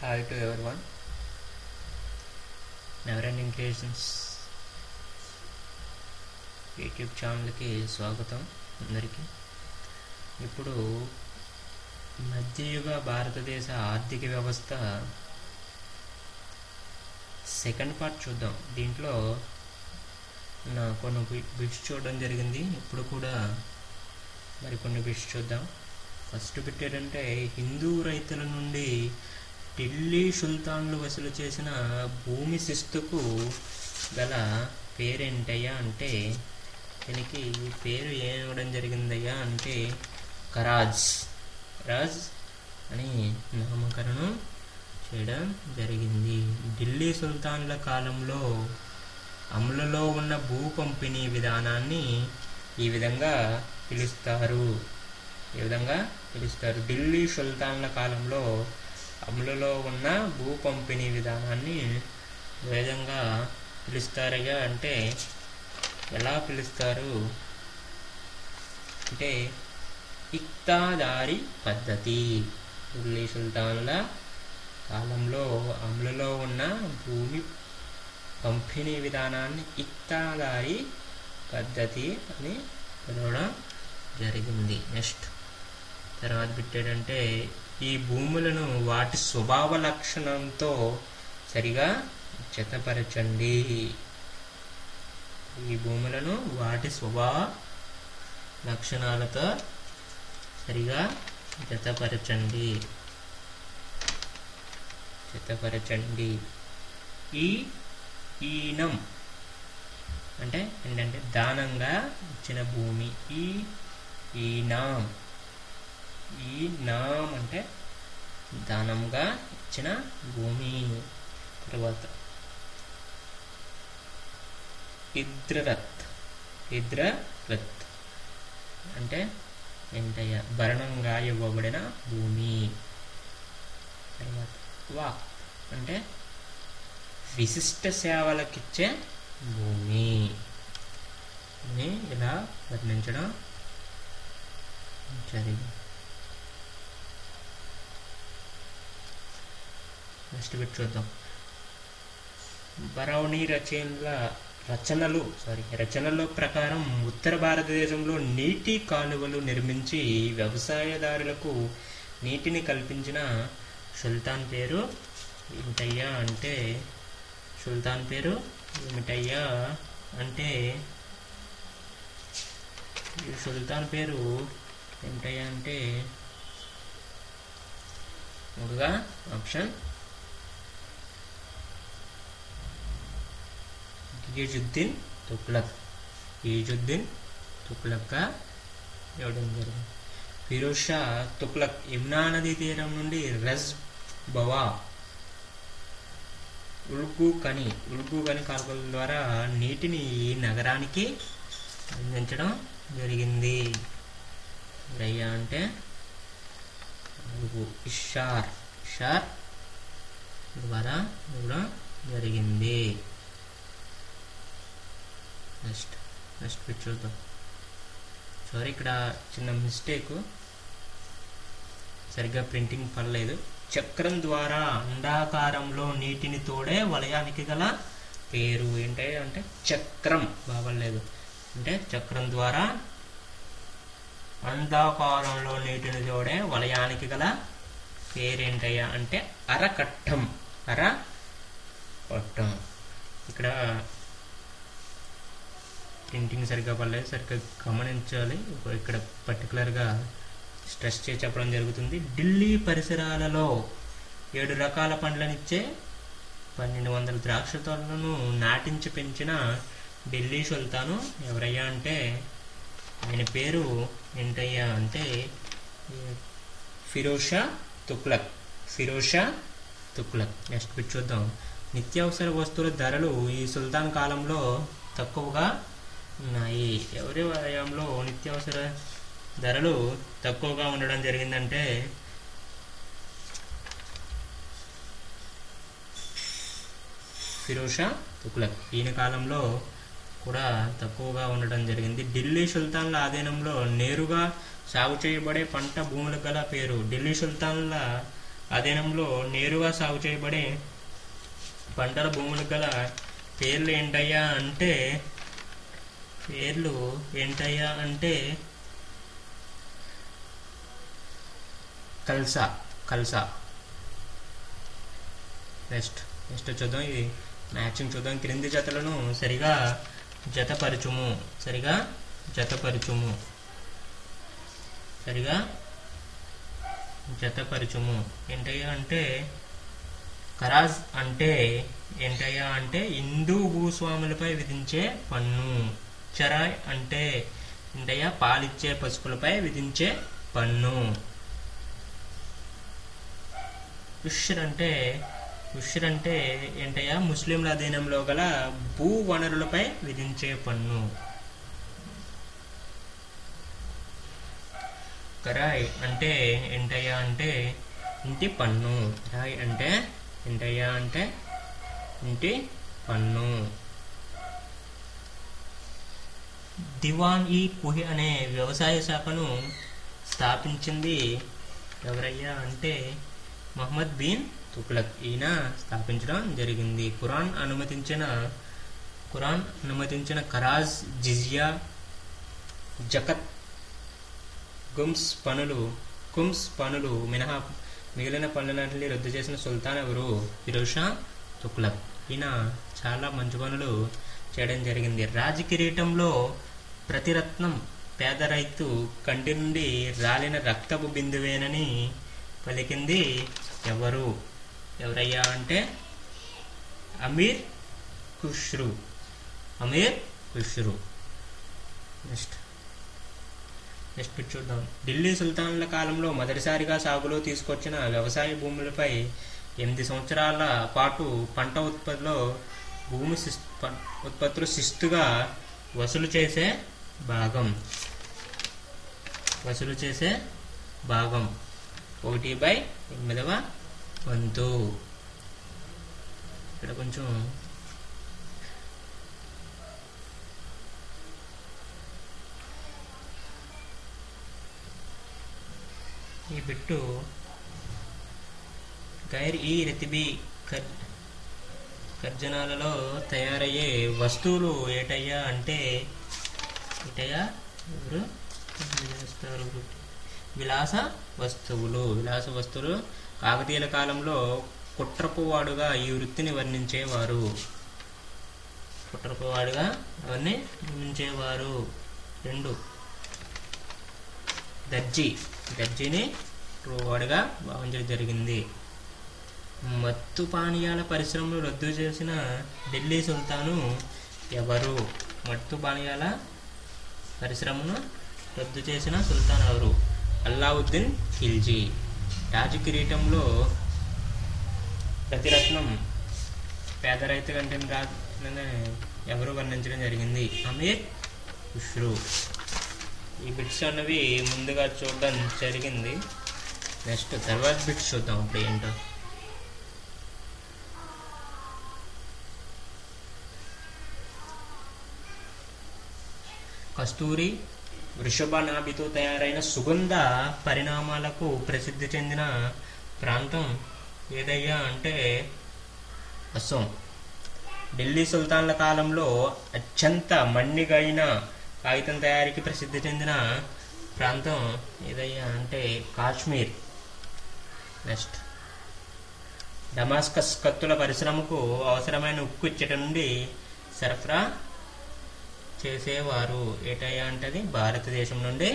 Hi to everyone. Never ending creations YouTube ఛానల్కి స్వాగతం అందరికీ. ఇప్పుడు మధ్యయుగ భారతదేశ ఆర్థిక వ్యవస్థ సెకండ్ పార్ట్ చూద్దాం. దీంట్లో కొన్ని బిట్స్ చూడడం జరిగింది, ఇప్పుడు కూడా మరికొన్ని బిట్స్ చూద్దాం. ఫస్ట్ బిట్ ఏంటంటే, హిందూ రైతుల నుండి ఢిల్లీ సుల్తాన్లు వసూలు చేసిన భూమి శిస్తుకు గల పేరేంటయ్యా అంటే, దీనికి పేరు ఏమివ్వడం జరిగిందయ్యా అంటే ఖరాజ్ అని నామకరణం చేయడం జరిగింది. ఢిల్లీ సుల్తాన్ల కాలంలో అమలులో ఉన్న భూ పంపిణీ విధానాన్ని ఈ విధంగా పిలుస్తారు. ఢిల్లీ సుల్తాన్ల కాలంలో అమలులో ఉన్న భూ పంపిణీ విధానాన్ని ఏ విధంగా పిలుస్తారయ్యా అంటే, ఎలా పిలుస్తారు అంటే ఇక్తాదారీ పద్ధతి. ఢిల్లీ సుల్తాన్ల కాలంలో అమలులో ఉన్న భూమి పంపిణీ విధానాన్ని ఇక్తాదారీ పద్ధతి అని పిలవడం జరిగింది. నెక్స్ట్ తర్వాత పెట్టాడంటే, ఈ భూములను వాటి స్వభావ లక్షణంతో సరిగా జతపరచండి. ఈ భూములను వాటి స్వభావ లక్షణాలతో సరిగా జతపరచండి. ఈనం అంటే ఏంటంటే దానంగా ఇచ్చిన భూమి. ఈనాం అంటే దానంగా ఇచ్చిన భూమి. తర్వాత ఇద్రరత్ అంటే ఏంటయ్యా భరణంగా ఇవ్వబడిన భూమి. తర్వాత వాక్ అంటే విశిష్ట సేవలకిచ్చే భూమి అని ఇలా వర్ణించడం జరిగింది. నెక్స్ట్ బిట్ చూద్దాం. బరౌని రచనల ప్రకారం ఉత్తర భారతదేశంలో నీటి కాలువలు నిర్మించి వ్యవసాయదారులకు నీటిని కల్పించిన సుల్తాన్ పేరు ఏమిటయ్యా అంటే, ఈ సుల్తాన్ పేరు ఏమిటయ్యా అంటే ముందుగా ఆప్షన్ ఈజుద్దీన్ తుగ్లక్గా ఇవ్వడం జరిగింది. ఫిరోజ్ షా తుగ్లక్ యమునా నదీ తీరం నుండి రజ్ బవా ఉల్గు కని కాలువల ద్వారా నీటిని ఈ నగరానికి అందించడం జరిగింది. రయ్యా అంటే ఇషార్ ద్వారా ఇవ్వడం జరిగింది. నెక్స్ట్ పిక్ చూద్దాం. ఇక్కడ చిన్న మిస్టేక్, సరిగ్గా ప్రింటింగ్ పడలేదు. చక్రం ద్వారా అండాకారంలో నీటిని తోడే వలయానికి గల పేరు ఏంటంటే అంటే చక్రం బాగలేదు. అంటే చక్రం ద్వారా అండాకారంలో నీటిని తోడే వలయానికి గల పేరేంటయ్యా అంటే అరకట్టం. ఇక్కడ ప్రింటింగ్ సరిగ్గా పడలేదు, సరిగ్గా గమనించాలి. ఇక్కడ పర్టికులర్గా స్ట్రెస్ చేసి చెప్పడం జరుగుతుంది. ఢిల్లీ పరిసరాలలో 7 రకాల పండ్లనిచ్చే 1200 ద్రాక్ష తోటలను నాటించి పెంచిన ఢిల్లీ సుల్తాను ఎవరయ్యా అంటే, ఆయన పేరు ఏంటయ్యా అంటే ఫిరోజ్ షా తుగ్లక్. నెక్స్ట్ బిట్ చూద్దాం. నిత్యావసర వస్తువుల ధరలు ఈ సుల్తాన్ కాలంలో తక్కువగా ఉన్నాయి. ఎవరి వలయంలో నిత్యావసర ధరలు తక్కువగా ఉండడం జరిగిందంటే ఫిరోజ్ షా తుగ్లక్. ఈయన కాలంలో కూడా తక్కువగా ఉండడం జరిగింది. ఢిల్లీ సుల్తాన్ల ఆధీనంలో నేరుగా సాగు చేయబడే పంట భూములకు గల పేరు. ఢిల్లీ సుల్తాన్ల ఆధీనంలో నేరుగా సాగు చేయబడే పంటల భూములకు గల పేర్లు ఏంటయ్యా అంటే కల్సా. నెక్స్ట్ చూద్దాం, ఇది మ్యాచింగ్ చూద్దాం. క్రింది జతలను సరిగా జతపరచుము. ఏంటయ్యా అంటే ఖరాజ్ అంటే ఏంటయ్యా అంటే హిందూ భూస్వాములపై విధించే పన్ను. చరాయ్ అంటే ఏంటయ్యా పాలిచ్చే పశువులపై విధించే పన్ను. ఉష్ర్ అంటే ఏంటయ్యా ముస్లింల అధీనంలో గల భూ వనరులపై విధించే పన్ను. కరాయ్ అంటే ఏంటయ్యా అంటే ఇంటి పన్ను. రాయ్ అంటే ఏంటయ్యా అంటే ఇంటి పన్ను. దివాన్-ఈ కుహి అనే వ్యవసాయ శాఖను స్థాపించింది ఎవరయ్యా అంటే మహమ్మద్ బిన్ తుగ్లక్. ఈయన స్థాపించడం జరిగింది. ఖురాన్ అనుమతించిన ఖరాజ్, జిజియా, జకత్, కుమ్స్ పనులు మినహా మిగిలిన పనులన్నింటినీ రద్దు చేసిన సుల్తాన్ ఎవరు? ఫిరోజ్ షా తుగ్లక్. ఈయన చాలా మంచి పనులు చేయడం జరిగింది. రాజకిరీటంలో ప్రతిరత్నం పేద రైతు కంటి నుండి రాలిన రక్తపు బిందువేనని పలికింది ఎవరయ్యా అంటే అమీర్ ఖుష్రు. నెక్స్ట్ చూద్దాం. ఢిల్లీ సుల్తాన్ల కాలంలో మొదటిసారిగా సాగులో తీసుకొచ్చిన వ్యవసాయ భూములపై 8 సంవత్సరాల పాటు పంట ఉత్పత్తులు శిస్తుగా వసూలు చేసే భాగం 1/8వ వంతు. ఇక్కడ కొంచెం ఈ బిట్టు గైర్-ఈ-రతిబీ ఖజానాలలో తయారయ్యే వస్తువులు ఏటయ్యా అంటే ఎవరు విలాస వస్తువులు. కాకతీయుల కాలంలో కుట్రపువాడుగా ఈ వృత్తిని వర్ణించేవారు. 2 దర్జీని వాడుగా భావించడం జరిగింది. మత్తు పానీయాల పరిశ్రమను రద్దు చేసిన ఢిల్లీ సుల్తాను ఎవరు? అల్లావుద్దీన్ ఖిల్జీ. రాజకిరీటంలో ప్రతిరత్నం పేద రైతు కంటే ఎవరు వర్ణించడం జరిగింది? అమీర్ ఖుష్రు. ఈ బిట్స్ అన్నవి ముందుగా చూడడం జరిగింది. నెక్స్ట్ తర్వాత బిట్స్ చూద్దాం ఇప్పుడు ఏంటో. కస్తూరి వృషభనాభితో తయారైన సుగంధ పరిణామాలకు ప్రసిద్ధి చెందిన ప్రాంతం ఏదయ్యా అంటే అస్సాం. ఢిల్లీ సుల్తాన్ల కాలంలో అత్యంత మన్నిగైన కాగితం తయారీకి ప్రసిద్ధి చెందిన ప్రాంతం ఏదయ్యా అంటే కాశ్మీర్. నెక్స్ట్ డమాస్కస్ కత్తుల పరిశ్రమకు అవసరమైన ఉక్కు ఇచ్చట నుండి సరఫరా చేసేవారు. ఏటయ్యా అంటే భారతదేశం నుండి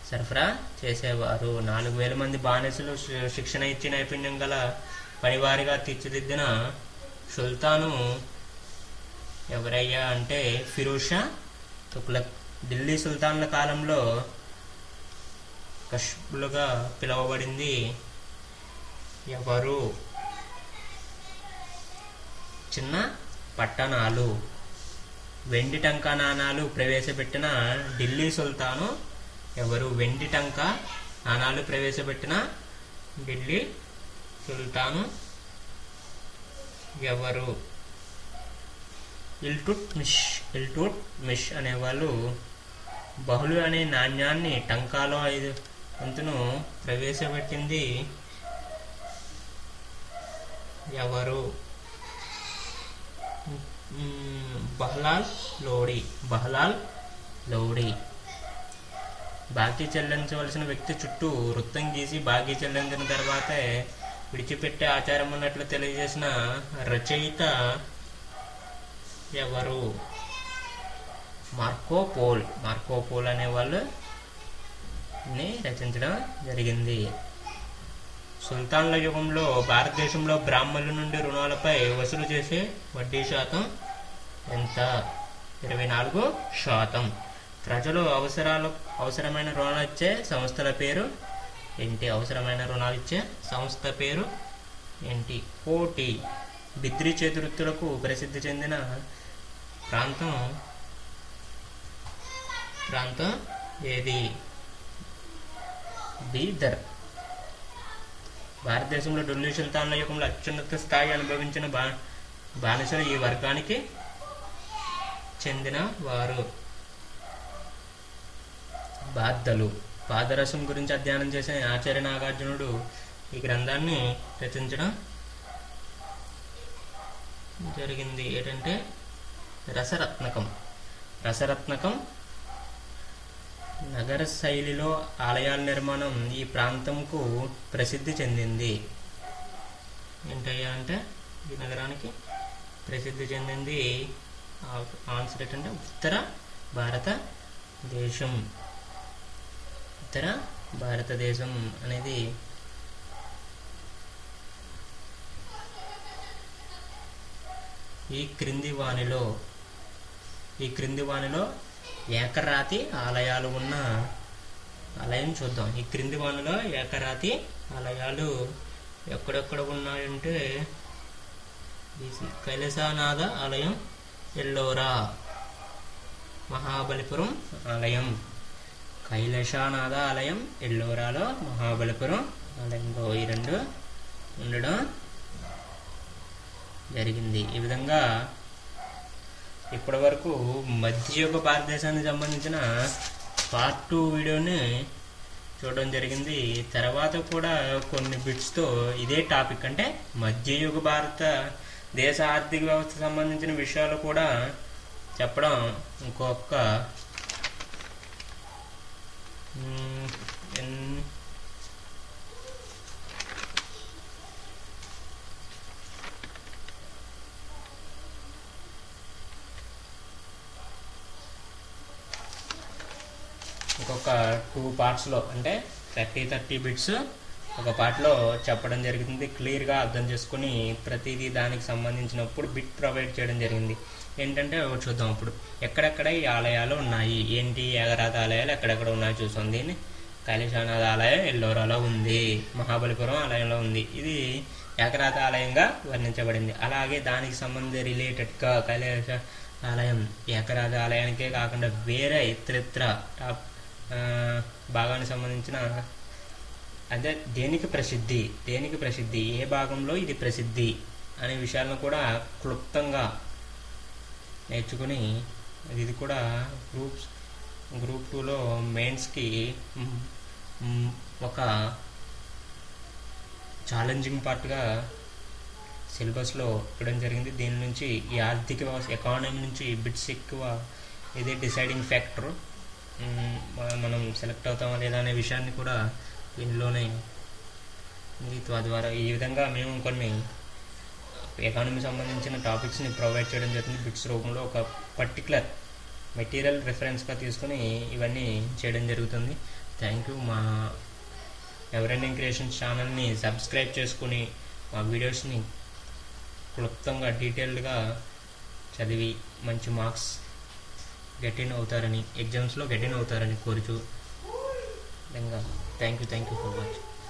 సరఫరా చేసేవారు. 4000 మంది బానిసలు శిక్షణ ఇచ్చి నైపుణ్యం గల పనివారిగా తీర్చిదిద్దిన సుల్తాను ఎవరయ్యా అంటే ఫిరోజ్ షా తుగ్లక్. ఢిల్లీ సుల్తాన్ల కాలంలో కష్బులుగా పిలువబడింది ఎవరు? చిన్న పట్టణాలు. వెండి టంకా నాణాలు ప్రవేశపెట్టిన ఢిల్లీ సుల్తాను ఎవరు? వెండి టంకా నాణాలు ప్రవేశపెట్టిన ఢిల్లీ సుల్తాను ఎవరు? ఇల్టుట్మిష్ అనేవాళ్ళు బహుళ అనే నాణ్యాన్ని టంకాలో 5 వంతును ప్రవేశపెట్టింది ఎవరు? బహ్లాల్ లోడి. బహ్లాల్ లోడి. బాకీ చెల్లించవలసిన వ్యక్తి చుట్టూ వృత్తం గీసి బాకీ చెల్లించిన తర్వాతే విడిచిపెట్టే ఆచారం ఉన్నట్లు తెలియజేసిన రచయిత ఎవరు? Marco pole. మార్కో పోల్ అనే వాళ్ళు రచించడం జరిగింది. సుల్తాన్ల యుగంలో భారతదేశంలో బ్రాహ్మణుల నుండి రుణాలపై వసూలు చేసే వడ్డీ శాతం ఎంత? 24%. ప్రజలు అవసరమైన రుణాలు ఇచ్చే సంస్థల పేరు ఏంటి? అవసరమైన రుణాలు ఇచ్చే సంస్థ పేరు ఏంటి? కోటి. బిద్రీ చేతివృత్తులకు ప్రసిద్ధి చెందిన ప్రాంతం ఏది? బీదర్. భారతదేశంలో ఢిల్లీ సుల్తాన్ల యుగంలో అత్యున్నత స్థాయి అనుభవించిన బానిసలు ఈ వర్గానికి చెందిన వారు. బాద్దలు. పాదరసం గురించి అధ్యయనం చేసిన ఆచార్య నాగార్జునుడు ఈ గ్రంథాన్ని రచించడం జరిగింది. ఏంటంటే రసరత్నకం. రసరత్నకం నగర శైలిలో ఆలయాల నిర్మాణం ఈ ప్రాంతంకు ప్రసిద్ధి చెందింది. ఏంటయ్యా అంటే ఈ నగరానికి ప్రసిద్ధి చెందింది ఆన్సర్ ఏంటంటే ఉత్తర భారతదేశం. ఉత్తర భారతదేశం అనేది ఈ క్రింది వానిలో ఏకరాతి ఆలయాలు ఉన్న ఆలయం చూద్దాం. ఈ క్రింది వానిలో ఏకరాతి ఆలయాలు ఎక్కడెక్కడ ఉన్నాయంటే కైలాసనాథ ఆలయం, ఎల్లోరా. మహాబలిపురం ఆలయం. కైలాసనాథ ఆలయం ఎల్లోరాలో, మహాబలిపురం ఆలయంలో ఈ రెండు ఉండడం జరిగింది. ఈ విధంగా ఇప్పటి వరకు మధ్యయుగ భారతదేశానికి సంబంధించిన పార్ట్ 2 వీడియోని చూడడం జరిగింది. తర్వాత కూడా కొన్ని బిట్స్తో ఇదే టాపిక్ అంటే మధ్యయుగ భారతదేశ ఆర్థిక వ్యవస్థ సంబంధించిన విషయాలు కూడా చెప్పడం ఇంకొక ఇంకొక 2 పార్ట్స్లో అంటే 30 బిట్స్ ఒక పార్ట్లో చెప్పడం జరుగుతుంది. క్లియర్గా అర్థం చేసుకుని ప్రతిదీ దానికి సంబంధించినప్పుడు బిట్ ప్రొవైడ్ చేయడం జరిగింది. ఏంటంటే చూద్దాం ఇప్పుడు ఎక్కడెక్కడ ఈ ఆలయాలు ఉన్నాయి ఏంటి. ఏకరాతి ఆలయాలు ఎక్కడెక్కడ ఉన్నాయో చూసాం. దీన్ని కైలాసనాథ ఆలయం ఎల్లోరాలో ఉంది, మహాబలిపురం ఆలయంలో ఉంది. ఇది ఏకరాతి ఆలయంగా వర్ణించబడింది. అలాగే దానికి సంబంధించి రిలేటెడ్గా కైలాస ఆలయం ఏకరాతి ఆలయానికే కాకుండా వేరే ఇతరిత్ర భాగానికి సంబంధించిన అదే దేనికి ప్రసిద్ధి, ఏ భాగంలో ఇది ప్రసిద్ధి అనే విషయాలను కూడా క్లుప్తంగా నేర్చుకుని ఇది కూడా గ్రూప్ 2లో మెయిన్స్కి ఒక ఛాలెంజింగ్ పార్ట్గా సిలబస్లో ఇవ్వడం జరిగింది. దీని నుంచి ఈ ఆర్థిక వ్యవస్థ ఎకానమీ నుంచి బిట్స్ ఎక్కువ ఇదే డిసైడింగ్ ఫ్యాక్టర్. మనం సెలెక్ట్ అవుతామా లేదా అనే విషయాన్ని కూడా దీనిలోనే ద్వారా ఈ విధంగా మేము కొన్ని ఎకానమీ సంబంధించిన టాపిక్స్ని ప్రొవైడ్ చేయడం జరుగుతుంది. బిట్స్ రూపంలో ఒక పర్టికులర్ మెటీరియల్ రిఫరెన్స్గా తీసుకొని ఇవన్నీ చేయడం జరుగుతుంది. Thank you. మా ఎవర్ ఎండింగ్ క్రియేషన్స్ ఛానల్ని సబ్స్క్రైబ్ చేసుకుని మా వీడియోస్ని క్లుప్తంగా డీటెయిల్డ్గా చదివి మంచి మార్క్స్ ఎగ్జామ్స్లో గెట్ ఇన్ అవుతారని కోరుచు థ్యాంక్ యూ ఫర్ వాచింగ్.